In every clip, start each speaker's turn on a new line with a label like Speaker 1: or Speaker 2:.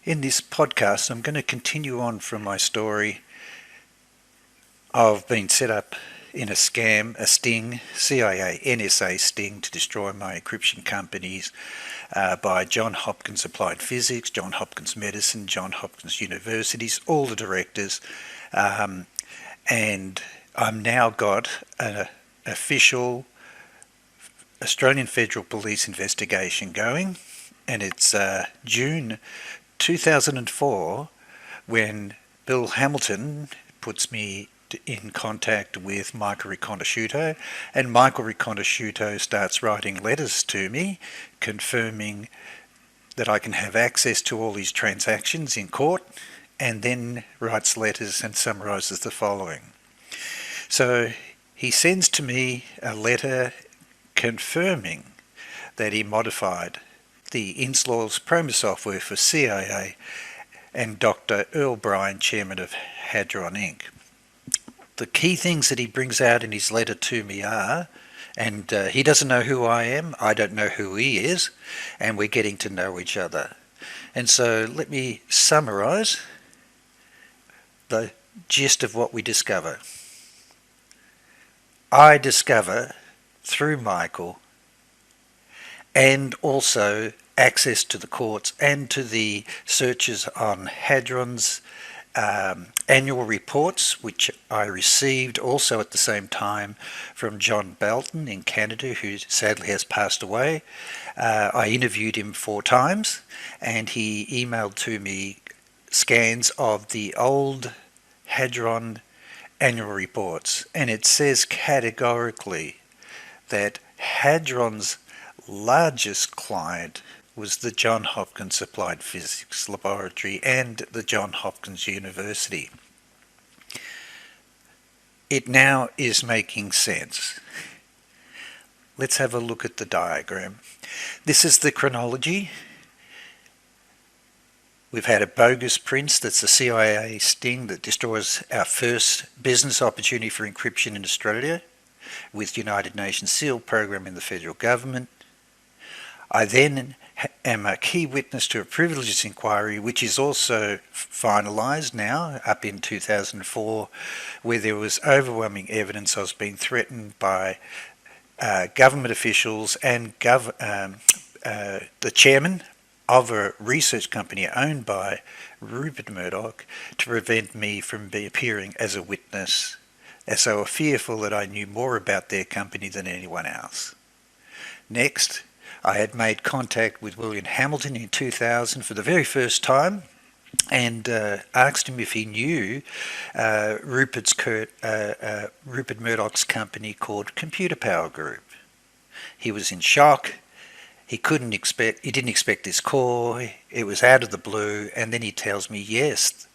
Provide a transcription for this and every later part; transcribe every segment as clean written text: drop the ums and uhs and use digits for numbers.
Speaker 1: In this podcast, I'm going to continue on from my story of being set up in a scam, a sting, CIA, NSA sting to destroy my encryption companies by Johns Hopkins Applied Physics, Johns Hopkins Medicine, Johns Hopkins Universities, all the directors. And I'm now got an official Australian Federal Police investigation going, and it's June 2004 when Bill Hamilton puts me in contact with Michael Riconosciuto, and Michael Riconosciuto starts writing letters to me confirming that I can have access to all these transactions in court, and then writes letters and summarises the following. So he sends to me a letter confirming that he modified the NSA'S Promis software for CIA and Dr. Earl Bryan, chairman of HADRON Inc. The key things that he brings out in his letter to me are, and he doesn't know who I am, I don't know who he is, and we're getting to know each other. And so let me summarise the gist of what we discover. I discover through Michael, and also access to the courts and to the searches on HADRON's annual reports, which I received also at the same time from John Belton in Canada, who sadly has passed away. I interviewed him 4 times, and he emailed to me scans of the old HADRON annual reports, and it says categorically that HADRON's largest client was the Johns Hopkins Applied Physics Laboratory and the Johns Hopkins University. It now is making sense. Let's have a look at the diagram. This is the chronology. We've had a bogus prince, that's the CIA sting that destroys our first business opportunity for encryption in Australia with United Nations SEAL program in the federal government. I then am a key witness to a privileges inquiry, which is also finalised now up in 2004, where there was overwhelming evidence I was being threatened by government officials and the chairman of a research company owned by Rupert Murdoch to prevent me from appearing as a witness, as they were fearful that I knew more about their company than anyone else. Next, I had made contact with William Hamilton in 2000 for the very first time, and asked him if he knew Rupert Murdoch's company called Computer Power Group. He was in shock. He didn't expect this call. It was out of the blue, and then he tells me, yes,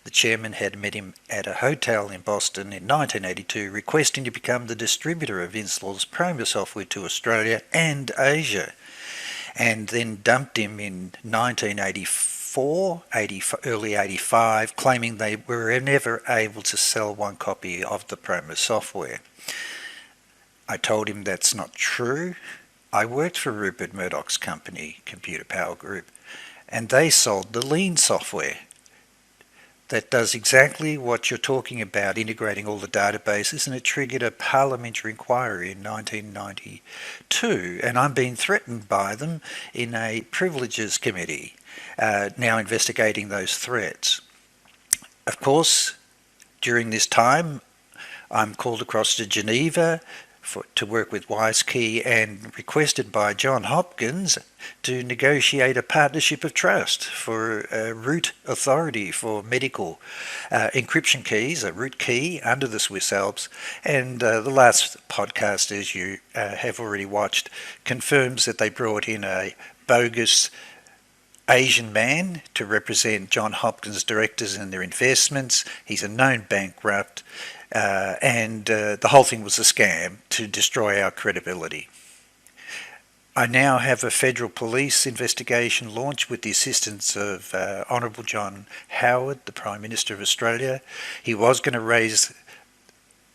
Speaker 1: the chairman had met him at a hotel in Boston in 1982, requesting to become the distributor of NSA'S Promis software to Australia and Asia, and then dumped him in 1984, early 85, claiming they were never able to sell one copy of the Promis software. I told him that's not true. I worked for Rupert Murdoch's company, Computer Power Group, and they sold the Lean software that does exactly what you're talking about, integrating all the databases, and it triggered a parliamentary inquiry in 1992, and I'm being threatened by them in a privileges committee, now investigating those threats. Of course, during this time, I'm called across to Geneva to work with WiseKey and requested by Johns Hopkins to negotiate a partnership of trust for a root authority for medical encryption keys, a root key under the Swiss Alps. And the last podcast, as you have already watched, confirms that they brought in a bogus Asian man to represent Johns Hopkins directors and their investments. He's a known bankrupt. And the whole thing was a scam to destroy our credibility. I now have a federal police investigation launched with the assistance of Honourable John Howard, the Prime Minister of Australia. He was going to raise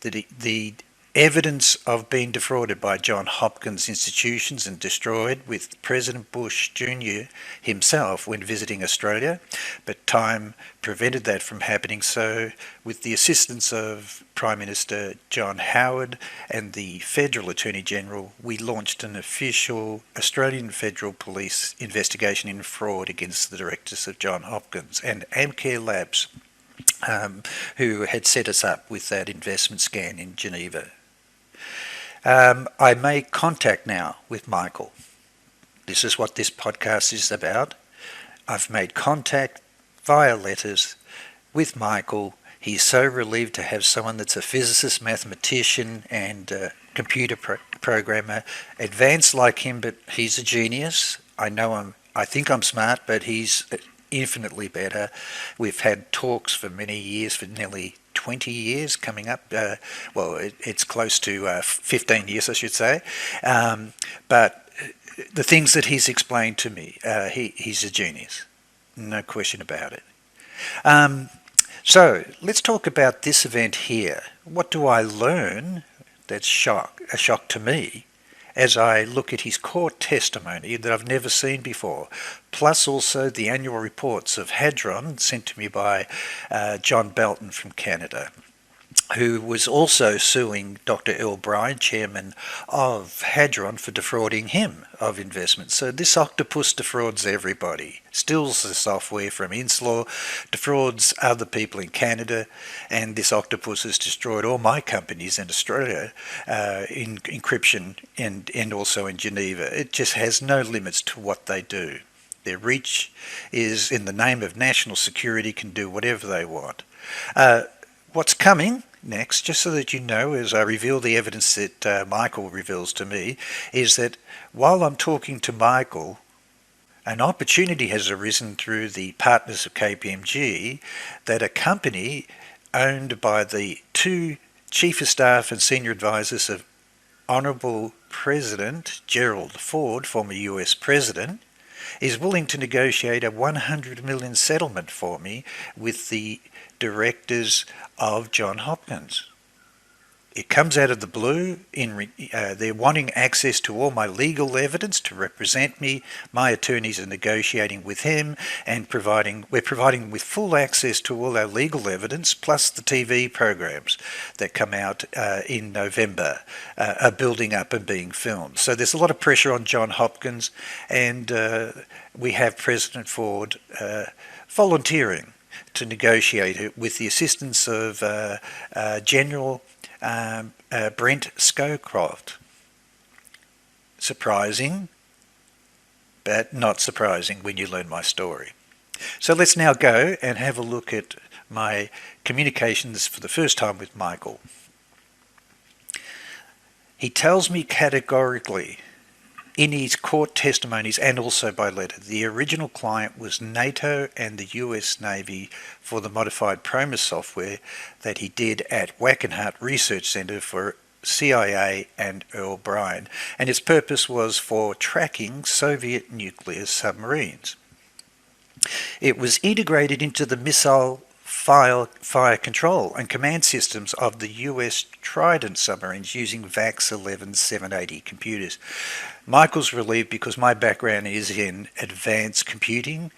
Speaker 1: the evidence of being defrauded by John Hopkins institutions and destroyed with President Bush Jr. himself when visiting Australia, but time prevented that from happening. So with the assistance of Prime Minister John Howard and the Federal Attorney General, we launched an official Australian Federal Police investigation in fraud against the directors of John Hopkins and Amcare Labs, who had set us up with that investment scan in Geneva. I make contact now with Michael. This is what this podcast is about. I've made contact via letters with Michael. He's so relieved to have someone that's a physicist, mathematician, and computer programmer, advanced like him, but he's a genius. I think I'm smart, but he's infinitely better. We've had talks for many years, for nearly 20 years coming up. It's close to 15 years, I should say. But the things that he's explained to me, he's a genius. No question about it. So let's talk about this event here. What do I learn that's a shock to me, as I look at his court testimony that I've never seen before, plus also the annual reports of HADRON sent to me by John Belton from Canada, who was also suing Dr. Earl Bryan, chairman of HADRON, for defrauding him of investments. So this octopus defrauds everybody, steals the software from Inslaw, defrauds other people in Canada, and this octopus has destroyed all my companies in Australia in encryption and also in Geneva. It just has no limits to what they do. Their reach is, in the name of national security, can do whatever they want. What's coming next, just so that you know, as I reveal the evidence that Michael reveals to me, is that while I'm talking to Michael, an opportunity has arisen through the partners of KPMG that a company owned by the two chief of staff and senior advisors of Honourable President Gerald Ford, former US President, is willing to negotiate a $100 million settlement for me with the directors of John Hopkins. It comes out of the blue. They're wanting access to all my legal evidence to represent me. My attorneys are negotiating with him, and we're providing with full access to all our legal evidence, plus the TV programs that come out in November are building up and being filmed. So there's a lot of pressure on John Hopkins, and we have President Ford volunteering to negotiate it with the assistance of General Brent Scowcroft. Surprising, but not surprising when you learn my story. So let's now go and have a look at my communications for the first time with Michael. He tells me categorically in his court testimonies and also by letter, the original client was NATO and the US Navy for the modified Promis software that he did at Wackenhut Research Center for CIA and Earl Bryan, and its purpose was for tracking Soviet nuclear submarines. It was integrated into the missile fire control and command systems of the US Trident submarines using VAX 11780 computers. Michael's relieved because my background is in advanced computing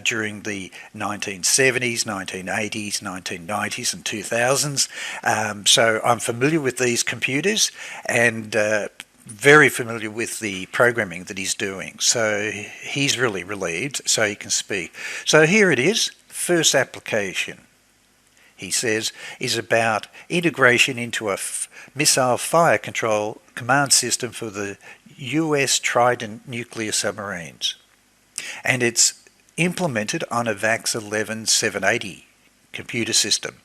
Speaker 1: during the 1970s, 1980s, 1990s and 2000s. So I'm familiar with these computers and very familiar with the programming that he's doing. So he's really relieved, so he can speak. So here it is. First application, he says, is about integration into a missile fire control command system for the US Trident nuclear submarines. And it's implemented on a VAX 11780 computer system.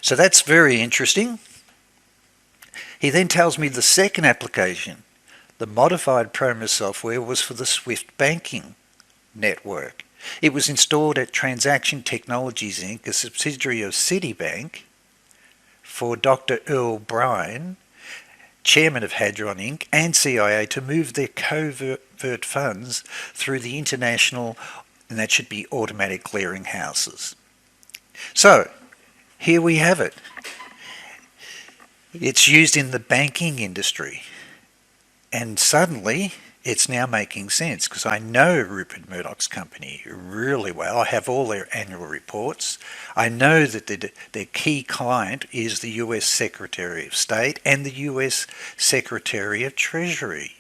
Speaker 1: So that's very interesting. He then tells me the second application, the modified Promis software, was for the SWIFT banking network. It was installed at Transaction Technologies Inc., a subsidiary of Citibank, for Dr. Earl Bryan, chairman of HADRON Inc., and CIA to move their covert funds through the international, and that should be automatic clearing houses. So, here we have it. It's used in the banking industry. And suddenly, it's now making sense because I know Rupert Murdoch's company really well. I have all their annual reports. I know that their key client is the US Secretary of State and the US Secretary of Treasury,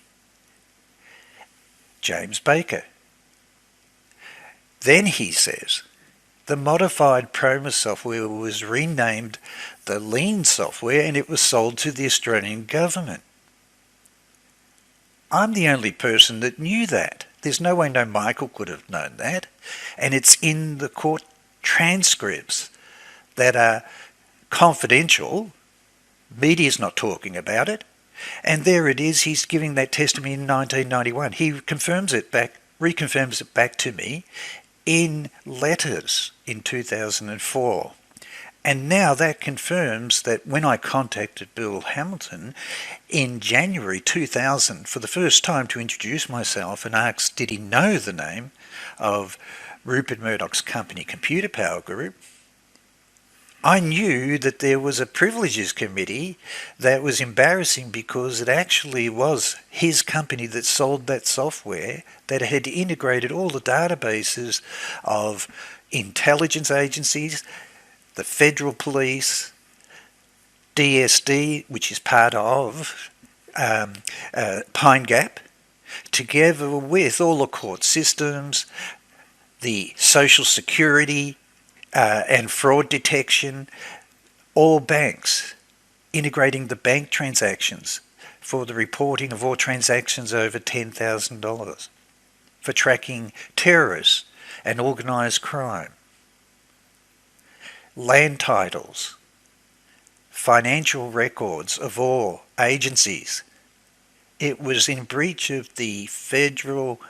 Speaker 1: James Baker. Then he says, the modified Promis software was renamed the Lean software and it was sold to the Australian government. I'm the only person that knew that. There's no way Michael could have known that. And it's in the court transcripts that are confidential. Media's not talking about it. And there it is. He's giving that testimony in 1991. He reconfirms it back to me in letters in 2004. And now that confirms that when I contacted Bill Hamilton in January 2000 for the first time to introduce myself and asked did he know the name of Rupert Murdoch's company Computer Power Group, I knew that there was a privileges committee that was embarrassing because it actually was his company that sold that software that had integrated all the databases of intelligence agencies, the federal police, DSD, which is part of Pine Gap, together with all the court systems, the social security and fraud detection, all banks, integrating the bank transactions for the reporting of all transactions over $10,000, for tracking terrorists and organised crime, land titles, financial records of all agencies. It was in breach of the federal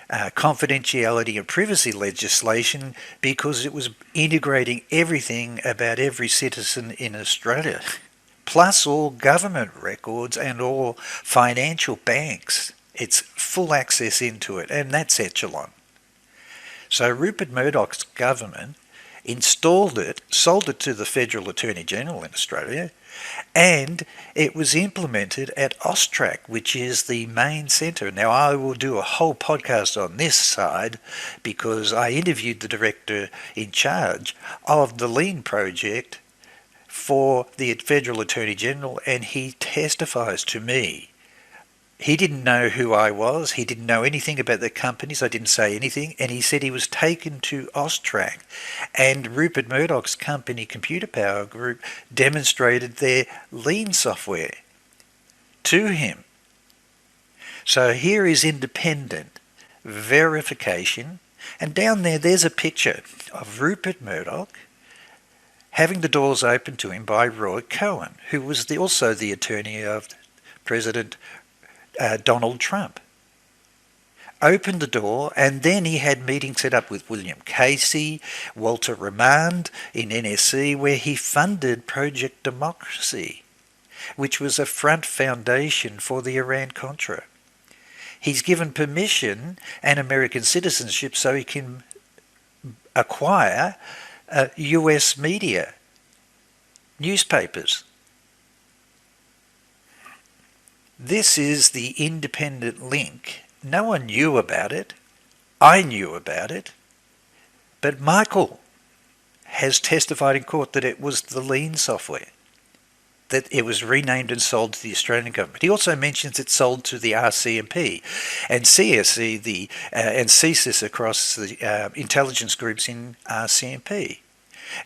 Speaker 1: confidentiality and privacy legislation because it was integrating everything about every citizen in Australia, plus all government records and all financial banks. It's full access into it, and that's ECHELON. So Rupert Murdoch's government installed it, sold it to the Federal Attorney General in Australia, and it was implemented at AUSTRAC, which is the main centre. Now, I will do a whole podcast on this side because I interviewed the director in charge of the Lean project for the Federal Attorney General, and he testifies to me. He didn't know who I was. He didn't know anything about the companies. I didn't say anything. And he said he was taken to AUSTRAC. And Rupert Murdoch's company, Computer Power Group, demonstrated their Lean software to him. So here is independent verification. And down there's a picture of Rupert Murdoch having the doors opened to him by Roy Cohen, who was also the attorney of President Donald Trump. Opened the door, and then he had meetings set up with William Casey, Walter Remand in NSC, where he funded Project Democracy, which was a front foundation for the Iran-Contra. He's given permission and American citizenship so he can acquire US media, newspapers. This is the independent link. No one knew about it. I knew about it. But Michael has testified in court that it was the Lean software, that it was renamed and sold to the Australian government. He also mentions it's sold to the RCMP and CSE and CSIS across the intelligence groups in RCMP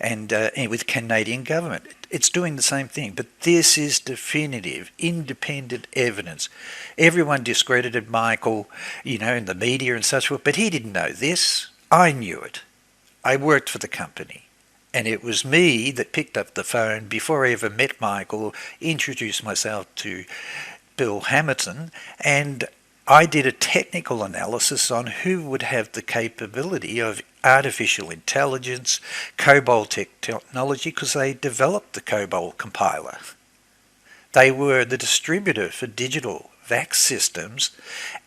Speaker 1: and with Canadian government. It's doing the same thing, but this is definitive, independent evidence. Everyone discredited Michael, in the media and such forth, but he didn't know this. I knew it. I worked for the company, and it was me that picked up the phone before I ever met Michael, introduced myself to Bill Hamilton, and I did a technical analysis on who would have the capability of artificial intelligence, COBOL technology, because they developed the COBOL compiler. They were the distributor for digital VAX systems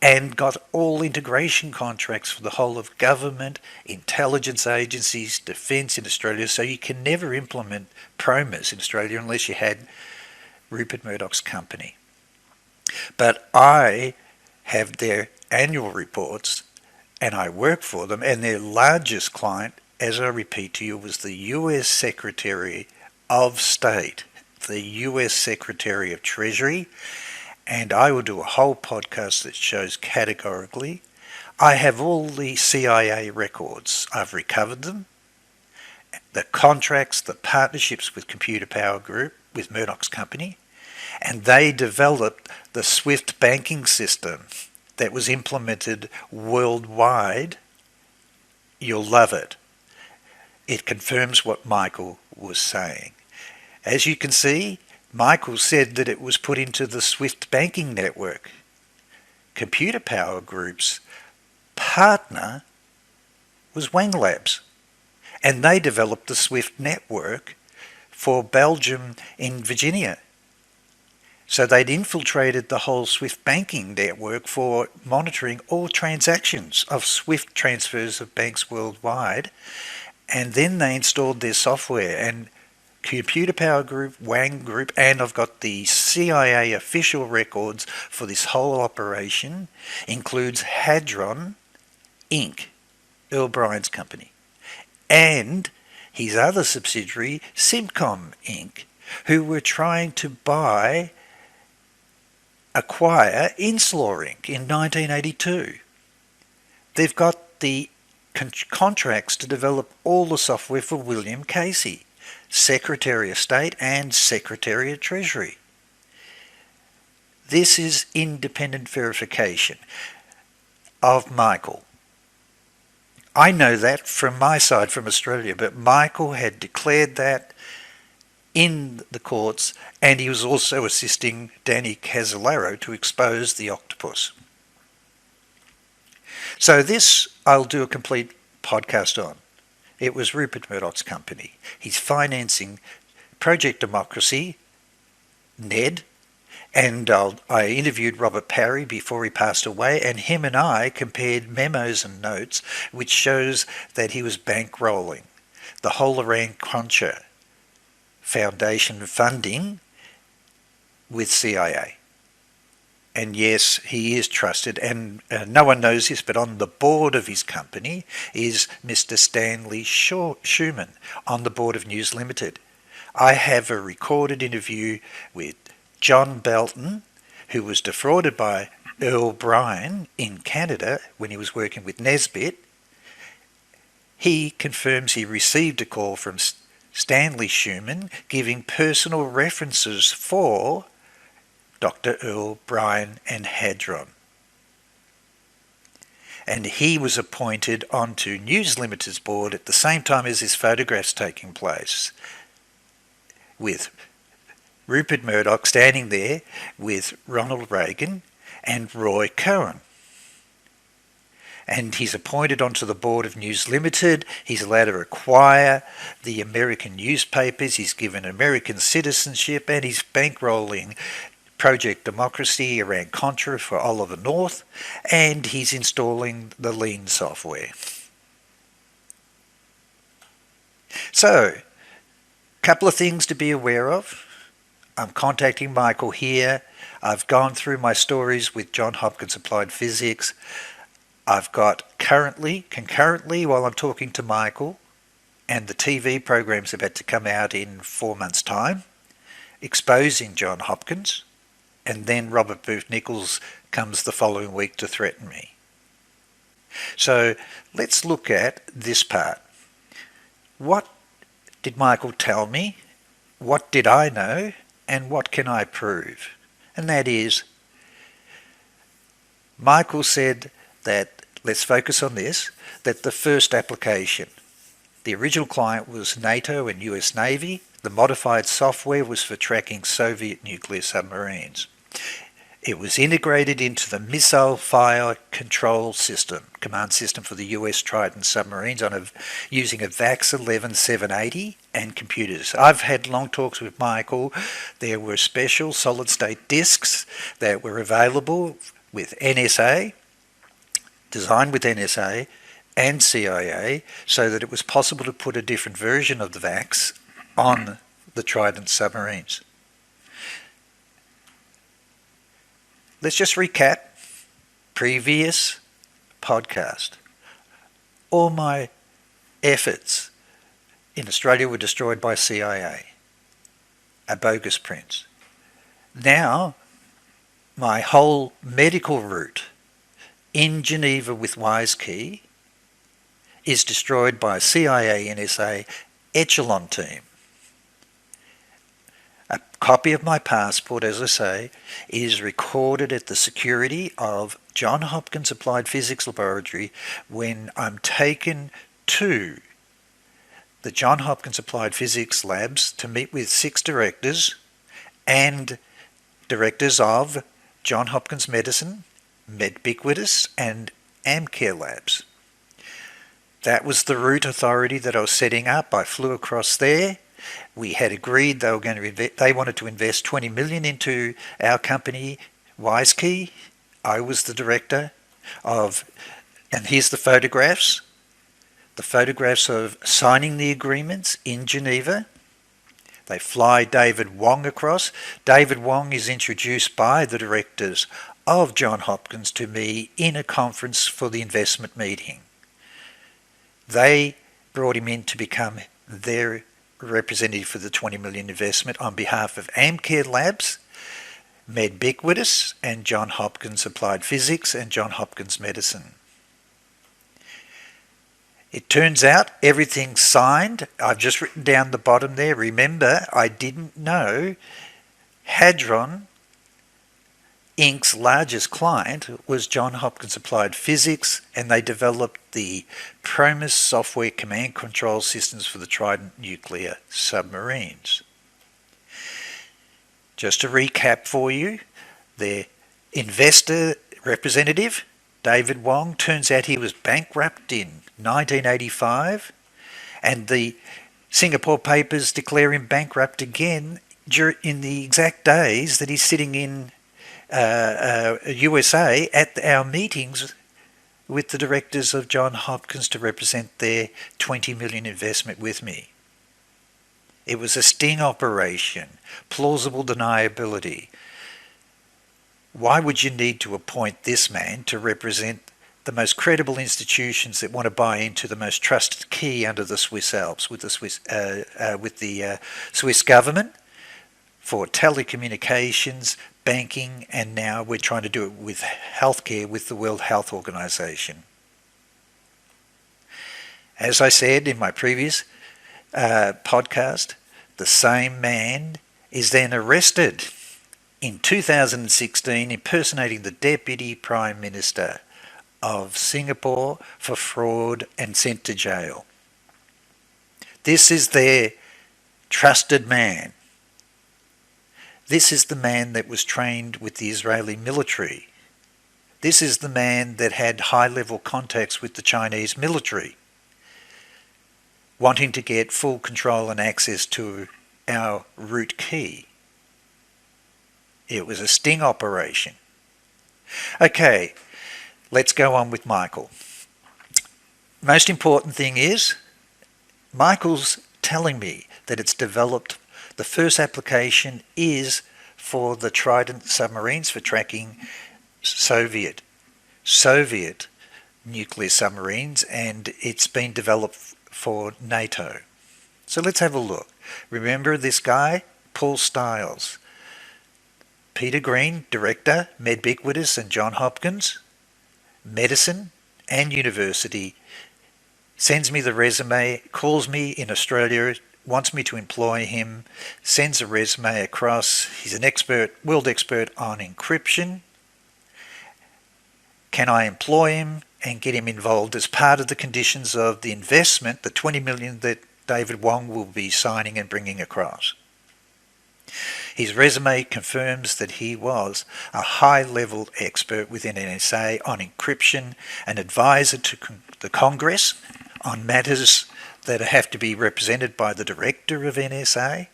Speaker 1: and got all integration contracts for the whole of government, intelligence agencies, defence in Australia, so you can never implement Promis in Australia unless you had Rupert Murdoch's company. But I have their annual reports and I work for them, and their largest client, as I repeat to you, was the US Secretary of State, the US Secretary of Treasury, and I will do a whole podcast that shows categorically. I have all the CIA records. I've recovered them. The contracts, the partnerships with Computer Power Group, with Murdoch's company, and they developed the SWIFT banking system that was implemented worldwide. You'll love it. It confirms what Michael was saying. As you can see, Michael said that it was put into the SWIFT banking network. Computer Power Group's partner was Wang Labs, and they developed the SWIFT network for Belgium in Virginia. So they'd infiltrated the whole SWIFT banking network for monitoring all transactions of SWIFT transfers of banks worldwide. And then they installed their software, and Computer Power Group, Wang Group, and I've got the CIA official records for this whole operation, includes HADRON, Inc., Earl Bryan's company, and his other subsidiary, Simcom, Inc., who were trying to acquire Inslaw Inc. in 1982. They've got the contracts to develop all the software for William Casey, Secretary of State and Secretary of Treasury. This is independent verification of Michael. I know that from my side, from Australia, but Michael had declared that in the courts, and he was also assisting Danny Casolaro to expose the octopus. So this I'll do a complete podcast on. It was Rupert Murdoch's company. He's financing Project Democracy, NED, and I interviewed Robert Parry before he passed away, and him and I compared memos and notes, which shows that he was bankrolling the whole Iran-Contra Foundation funding with CIA. And yes, he is trusted, and no one knows this, but on the board of his company is Mr. Stanley Schumann, on the board of News Limited. I have a recorded interview with John Belton, who was defrauded by Earl Bryan in Canada when he was working with Nesbitt. He confirms he received a call from Stanley Schumann giving personal references for Dr. Earl Bryan and HADRON. And he was appointed onto News Limited's board at the same time as his photographs taking place, with Rupert Murdoch standing there with Ronald Reagan and Roy Cohen. And he's appointed onto the board of News Limited. He's allowed to acquire the American newspapers. He's given American citizenship, and he's bankrolling Project Democracy, Iran-Contra for Oliver North, and he's installing the Lean software. So, a couple of things to be aware of. I'm contacting Michael here. I've gone through my stories with Johns Hopkins Applied Physics. I've got concurrently, while I'm talking to Michael, and the TV program's about to come out in 4 months' time, exposing Johns Hopkins, and then Robert Booth Nichols comes the following week to threaten me. So let's look at this part. What did Michael tell me? What did I know? And what can I prove? And that is, Michael said that, let's focus on this, that the first application, the original client was NATO and US Navy. The modified software was for tracking Soviet nuclear submarines. It was integrated into the missile fire control system, command system for the US Trident submarines using a VAX 11780 and computers. I've had long talks with Michael. There were special solid-state disks that were available with NSA, designed with NSA and CIA, so that it was possible to put a different version of the VAX on the Trident submarines. let's just recap previous podcast. All my efforts in Australia were destroyed by CIA, a bogus prince. Now, my whole medical route in Geneva with WiseKey is destroyed by a CIA NSA ECHELON team. A copy of my passport, as I say, is recorded at the security of Johns Hopkins Applied Physics Laboratory when I'm taken to the Johns Hopkins Applied Physics Labs to meet with 6 directors and directors of Johns Hopkins Medicine, Medbiquitus and Amcare Labs. That was the route authority that I was setting up. I flew across there. We had agreed they were going to they wanted to invest 20 million into our company, WiseKey. I was the director of, and here's the photographs of signing the agreements in Geneva. They fly David Wong across. David Wong is introduced by the directors of Johns Hopkins to me in a conference for the investment meeting. They brought him in to become their representative for the 20 million investment on behalf of Amcare Labs, Medbiquitus, and Johns Hopkins Applied Physics and Johns Hopkins Medicine. It turns out everything's signed. I've just written down the bottom there. Remember, I didn't know HADRON Inc.'s largest client was Johns Hopkins Applied Physics, and they developed the Promis software command control systems for the Trident nuclear submarines. Just to recap for you, their investor representative, David Wong, turns out he was bankrupt in 1985, and the Singapore papers declare him bankrupt again in the exact days that he's sitting in USA at our meetings with the directors of Johns Hopkins to represent their 20 million investment with me. It was a sting operation, plausible deniability. Why would you need to appoint this man to represent the most credible institutions that want to buy into the most trusted key under the Swiss Alps with the Swiss government for telecommunications, banking, and now we're trying to do it with healthcare with the World Health Organization. As I said in my previous podcast, the same man is then arrested in 2016 impersonating the Deputy Prime Minister of Singapore for fraud and sent to jail. This is their trusted man. This is the man that was trained with the Israeli military. This is the man that had high-level contacts with the Chinese military, wanting to get full control and access to our root key. It was a sting operation. Okay, let's go on with Michael. Most important thing is, Michael's telling me that it's developed. The first application is for the Trident submarines for tracking Soviet nuclear submarines, and it's been developed for NATO. So let's have a look. Remember this guy, Paul Stiles. Peter Green, Director, Medbiquitus and Johns Hopkins, Medicine and University, sends me the resume, calls me in Australia, wants me to employ him, sends a resume across. He's an expert, world expert on encryption. Can I employ him and get him involved as part of the conditions of the investment, the 20 million that David Wong will be signing and bringing across? His resume confirms that he was a high-level expert within NSA on encryption, an advisor to the Congress on matters that have to be represented by the director of NSA.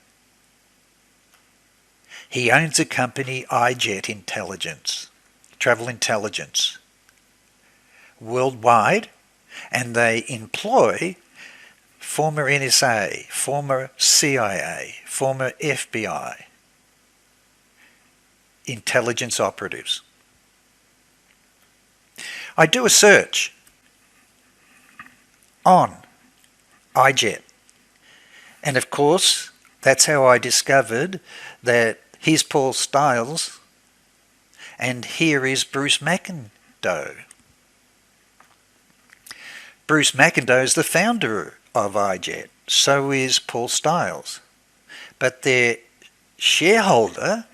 Speaker 1: He owns a company, iJet Intelligence, Travel Intelligence, worldwide, and they employ former NSA, former CIA, former FBI intelligence operatives. I do a search on iJet. And of course, that's how I discovered that here's Paul Stiles and here is Bruce McIndoe. Bruce McIndoe is the founder of iJet. So is Paul Stiles. But their shareholder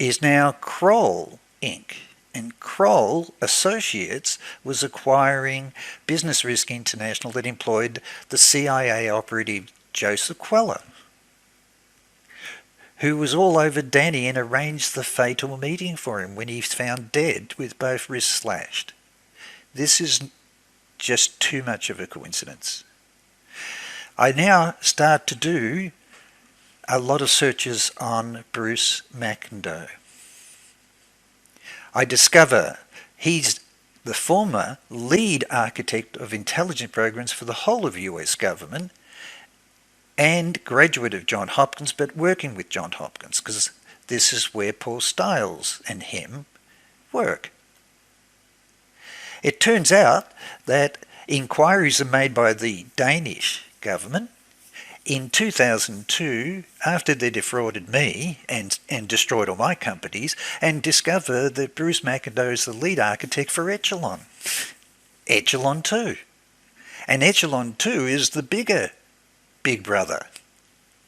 Speaker 1: is now Kroll Inc. And Kroll Associates was acquiring Business Risk International that employed the CIA operative Joseph Queller, who was all over Danny and arranged the fatal meeting for him when he was found dead with both wrists slashed. This is just too much of a coincidence. I now start to do a lot of searches on Bruce McIndoe. I discover he's the former lead architect of intelligence programs for the whole of US government and graduate of Johns Hopkins, but working with Johns Hopkins because this is where Paul Stiles and him work. It turns out that inquiries are made by the Danish government in 2002, after they defrauded me and destroyed all my companies, and discover that Bruce McIndoe is the lead architect for ECHELON. ECHELON 2. And ECHELON 2 is the big brother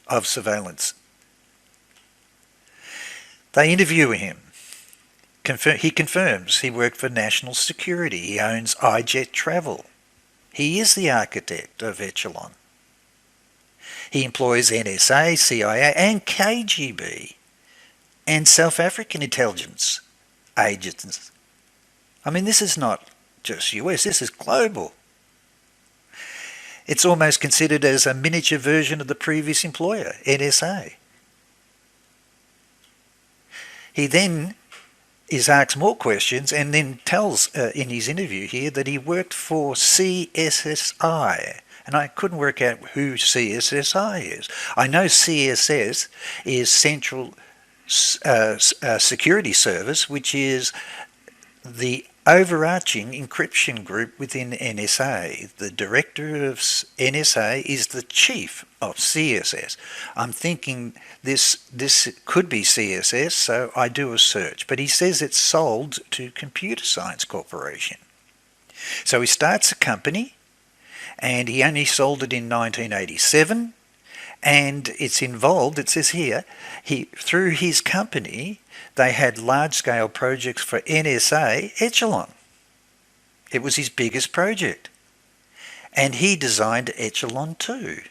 Speaker 1: of surveillance. They interview him. He confirms he worked for national security. He owns iJet Travel. He is the architect of ECHELON. He employs NSA, CIA and KGB and South African intelligence agents. I mean, this is not just US, this is global. It's almost considered as a miniature version of the previous employer, NSA. He then is asked more questions and then tells in his interview here that he worked for CSSI. And I couldn't work out who CSSI is. I know CSS is Central Security Service, which is the overarching encryption group within NSA. The director of NSA is the chief of CSS. I'm thinking this could be CSS, so I do a search. But he says it's sold to Computer Science Corporation. So he starts a company, and he only sold it in 1987, and it's involved, it says here, through his company, they had large-scale projects for NSA ECHELON. It was his biggest project. And he designed ECHELON 2.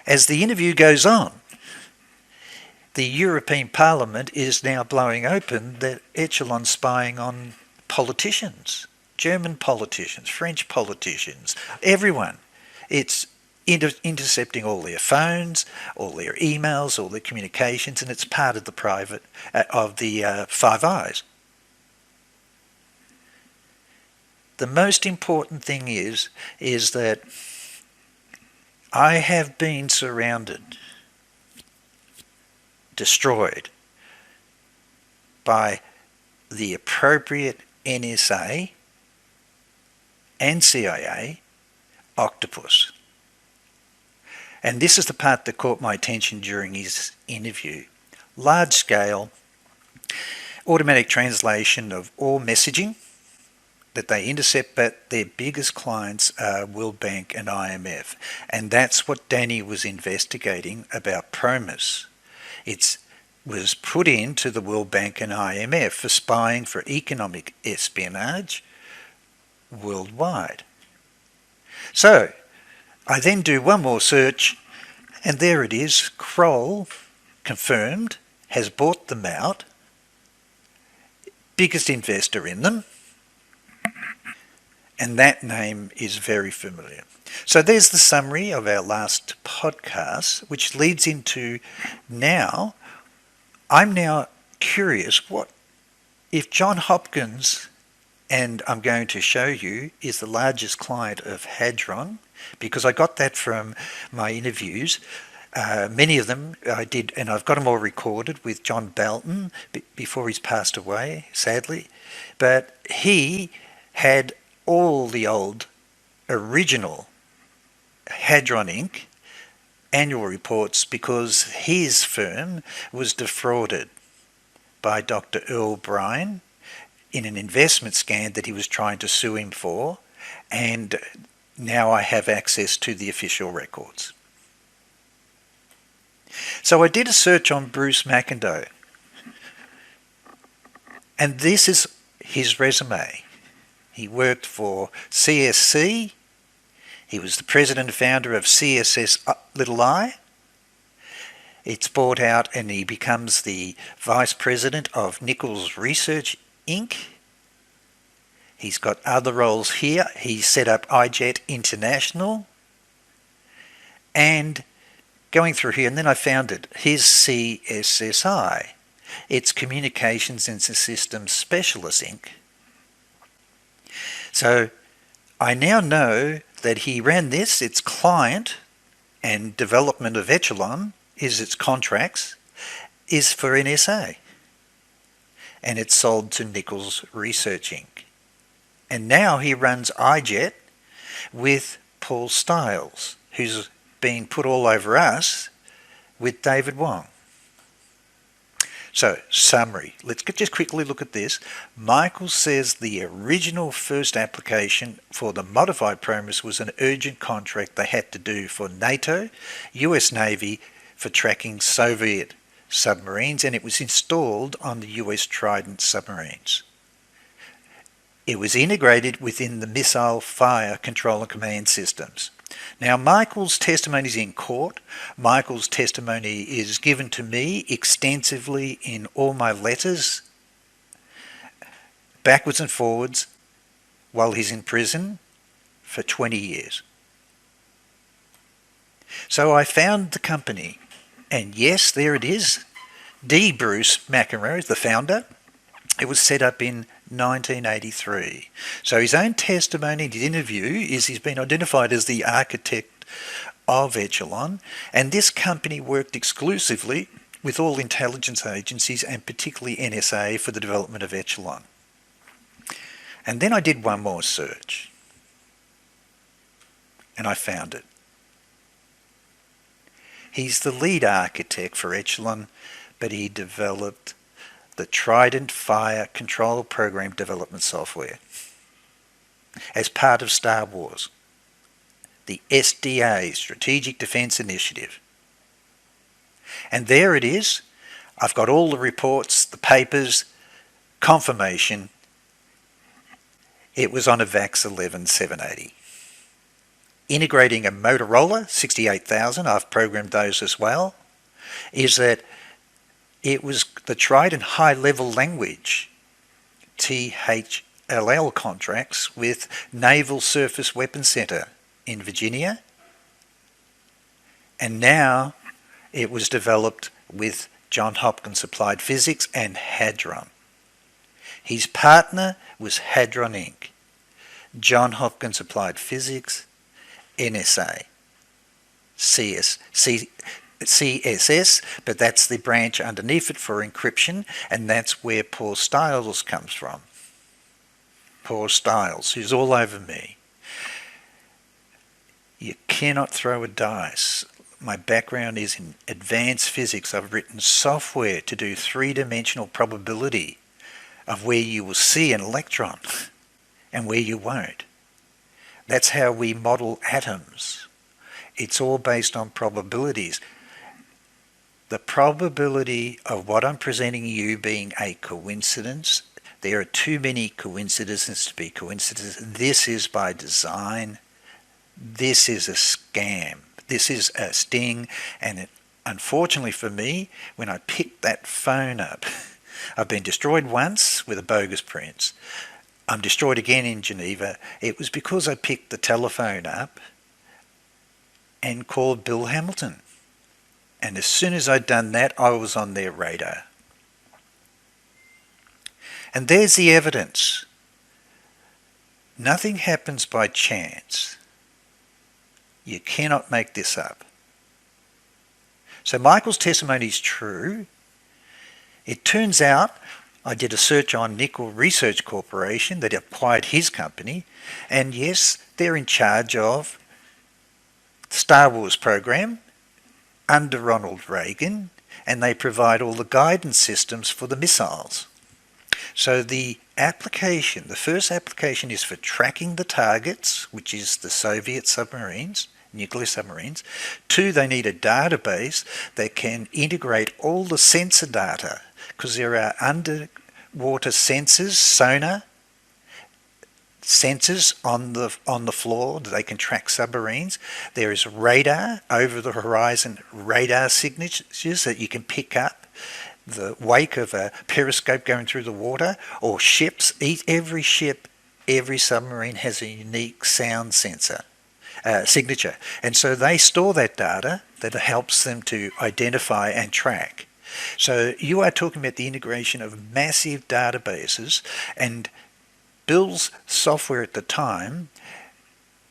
Speaker 1: As the interview goes on, the European Parliament is now blowing open that ECHELON's spying on politicians. German politicians, French politicians, everyone. It's intercepting all their phones, all their emails, all their communications, and it's part of the private of the Five Eyes. The most important thing is that I have been surrounded, destroyed by the appropriate NSA and CIA octopus. And this is the part that caught my attention during his interview. Large-scale automatic translation of all messaging that they intercept, but their biggest clients are World Bank and IMF. And that's what Danny was investigating about Promis. It was put into the World Bank and IMF for spying for economic espionage worldwide. So I then do one more search, and there it is. Kroll, confirmed, has bought them out, biggest investor in them, and that name is very familiar. So there's the summary of our last podcast, which leads into now, I'm now curious, what if Johns Hopkins, and I'm going to show you, is the largest client of HADRON, because I got that from my interviews. Many of them I did, and I've got them all recorded with John Belton before he's passed away, sadly. But he had all the old original HADRON Inc. annual reports because his firm was defrauded by Dr. Earl Bryan in an investment scam that he was trying to sue him for, and now I have access to the official records. So I did a search on Bruce McIndoe, and this is his resume. He worked for CSC. He was the president and founder of CSS_i. It's bought out and he becomes the vice president of Nichols Research Inc. He's got other roles here. He set up iJet International. And going through here, and then I found it, his CSSI. It's Communications and Systems Specialist Inc. So I now know that he ran this. Its client and development of ECHELON is its contracts, is for NSA. And it's sold to Nichols Research Inc. And now he runs iJet with Paul Stiles, who's been put all over us with David Wong. So, summary. Let's just quickly look at this. Michael says the original first application for the modified Promis was an urgent contract they had to do for NATO, US Navy, for tracking Soviet submarines, and it was installed on the US Trident submarines. It was integrated within the missile fire control and command systems. Now, Michael's testimony is in court. Michael's testimony is given to me extensively in all my letters, backwards and forwards, while he's in prison for 20 years. So I found the company, and yes, there it is. D. Bruce McInroe, the founder. It was set up in 1983. So his own testimony in his interview is he's been identified as the architect of ECHELON, and this company worked exclusively with all intelligence agencies and particularly NSA for the development of ECHELON. And then I did one more search, and I found it. He's the lead architect for ECHELON, but he developed the Trident Fire Control Program Development Software as part of Star Wars, the SDA, Strategic Defense Initiative. And there it is. I've got all the reports, the papers, confirmation. It was on a VAX 11780. Integrating a Motorola 68000, I've programmed those as well, is that it was the Trident High Level Language, THLL contracts with Naval Surface Weapons Center in Virginia. And now it was developed with Johns Hopkins Applied Physics and HADRON. His partner was HADRON Inc., Johns Hopkins Applied Physics, NSA, CSS, but that's the branch underneath it for encryption, and that's where Paul Stiles comes from. Paul Stiles, who's all over me. You cannot throw a dice. My background is in advanced physics. I've written software to do three-dimensional probability of where you will see an electron and where you won't. That's how we model atoms. It's all based on probabilities. The probability of what I'm presenting you being a coincidence, there are too many coincidences to be coincidences. This is by design. This is a scam. This is a sting. And unfortunately for me, when I picked that phone up, I've been destroyed once with a bogus prince. I'm destroyed again in Geneva. It was because I picked the telephone up and called Bill Hamilton. And as soon as I'd done that, I was on their radar. And there's the evidence. Nothing happens by chance. You cannot make this up. So Michael's testimony is true. It turns out I did a search on Nickel Research Corporation that acquired his company, and yes, they're in charge of the Star Wars program under Ronald Reagan, and they provide all the guidance systems for the missiles. So the application, the first application is for tracking the targets, which is the Soviet submarines, nuclear submarines. 2, they need a database that can integrate all the sensor data, because there are underwater sensors, sonar sensors on the floor that they can track submarines. There is radar, over the horizon radar signatures that you can pick up the wake of a periscope going through the water, or ships. Every ship, every submarine has a unique sound sensor signature, and so they store that data that helps them to identify and track. So you are talking about the integration of massive databases, and Bill's software at the time,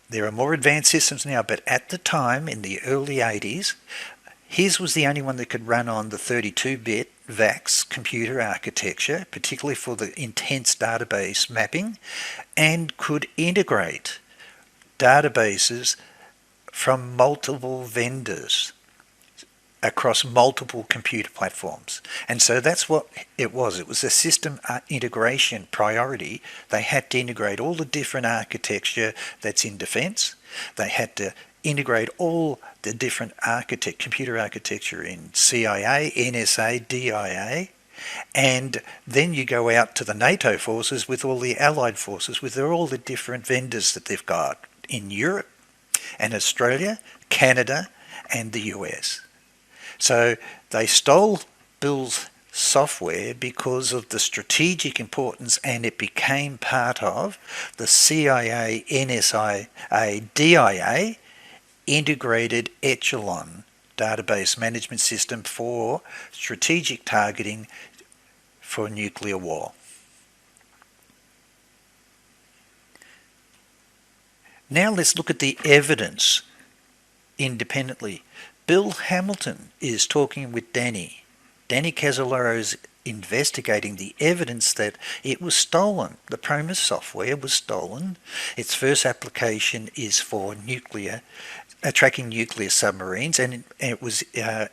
Speaker 1: there are more advanced systems now, but at the time, in the early 80s, his was the only one that could run on the 32-bit VAX computer architecture, particularly for the intense database mapping, and could integrate databases from multiple vendors across multiple computer platforms. And so that's what it was. It was a system integration priority. They had to integrate all the different architecture that's in defense. They had to integrate all the different computer architecture in CIA, NSA, DIA, and then you go out to the NATO forces with all the allied forces, with all the different vendors that they've got in Europe and Australia, Canada, and the US. So they stole Bill's software because of the strategic importance, and it became part of the CIA, NSA, DIA integrated ECHELON database management system for strategic targeting for nuclear war. Now let's look at the evidence independently. Bill Hamilton is talking with Danny. Danny Casolaro is investigating the evidence that it was stolen. The Promis software was stolen. Its first application is for tracking nuclear submarines, and it was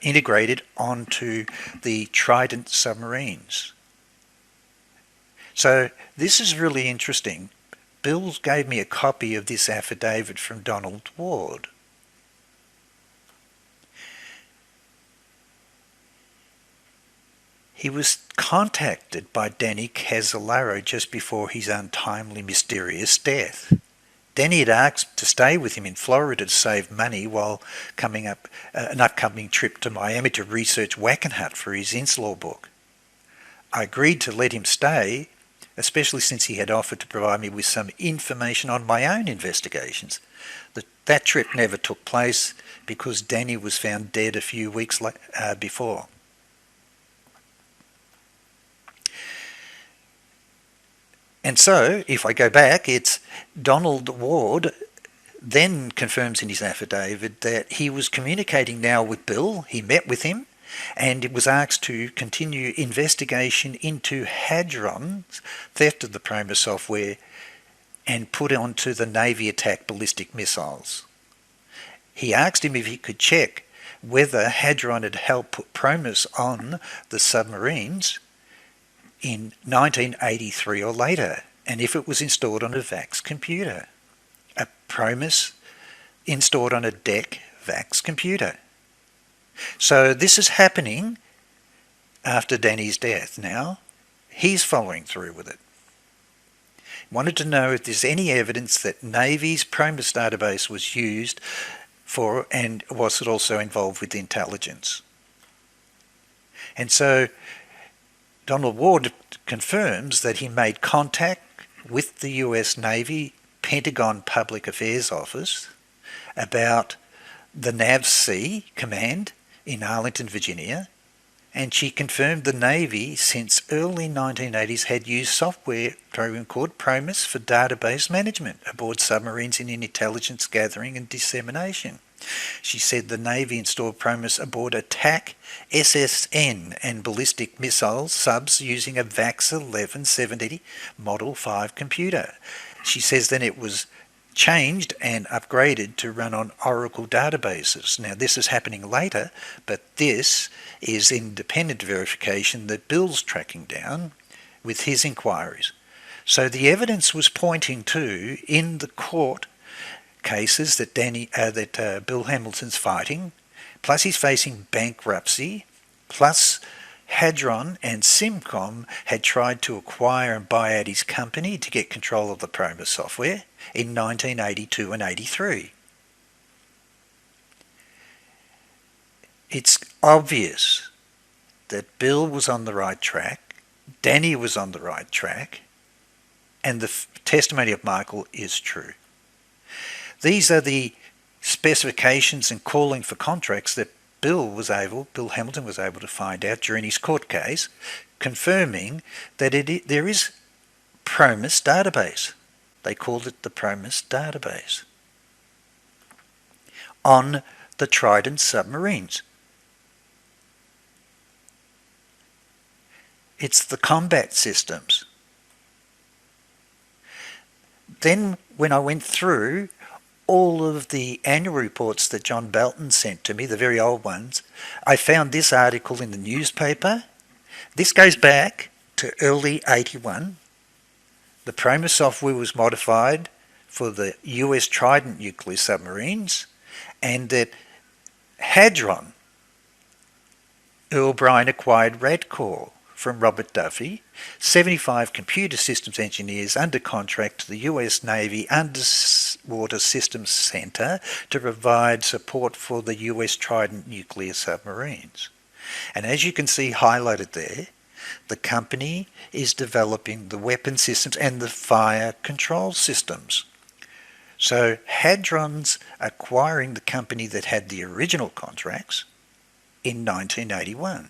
Speaker 1: integrated onto the Trident submarines. So this is really interesting. Bill gave me a copy of this affidavit from Donald Ward. He was contacted by Danny Casolaro just before his untimely, mysterious death. Danny had asked to stay with him in Florida to save money while coming up an upcoming trip to Miami to research Wackenhut for his Inslaw book. I agreed to let him stay, especially since he had offered to provide me with some information on my own investigations. That trip never took place because Danny was found dead a few weeks before. And so, if I go back, it's Donald Ward then confirms in his affidavit that he was communicating now with Bill. He met with him, and it was asked to continue investigation into HADRON's theft of the Promis software and put onto the Navy attack ballistic missiles. He asked him if he could check whether HADRON had helped put Promis on the submarines in 1983 or later, and if it was installed on a VAX computer. A Promis installed on a DEC VAX computer. So this is happening after Danny's death now. He's following through with it. Wanted to know if there's any evidence that Navy's Promis database was used for, and was it also involved with intelligence. And so Donald Ward confirms that he made contact with the US Navy Pentagon Public Affairs Office about the NAVSEA command in Arlington, Virginia, and she confirmed the Navy since early 1980s had used software program called Promis for database management aboard submarines in intelligence gathering and dissemination. She said the Navy installed Promis aboard attack SSN and ballistic missile subs using a VAX 1170 Model 5 computer. She says then it was changed and upgraded to run on Oracle databases. Now this is happening later, but this is independent verification that Bill's tracking down with his inquiries. So the evidence was pointing to, in the court cases that Bill Hamilton's fighting, plus he's facing bankruptcy, plus HADRON and Simcom had tried to acquire and buy out his company to get control of the Promis software in 1982 and 83. It's obvious that Bill was on the right track, Danny was on the right track, and the testimony of Michael is true. These are the specifications and calling for contracts that Bill Hamilton was able to find out during his court case, confirming that there is Promis database. They called it the Promis database on the Trident submarines. It's the combat systems. Then when I went through all of the annual reports that John Belton sent to me, the very old ones, I found this article in the newspaper. This goes back to early 81. The Promis software was modified for the US Trident nuclear submarines, and that HADRON, Earl Bryan acquired Radcore from Robert Duffy, 75 computer systems engineers under contract to the US Navy Underwater Systems Center to provide support for the US Trident nuclear submarines. And as you can see highlighted there, the company is developing the weapon systems and the fire control systems. So HADRON's acquiring the company that had the original contracts in 1981.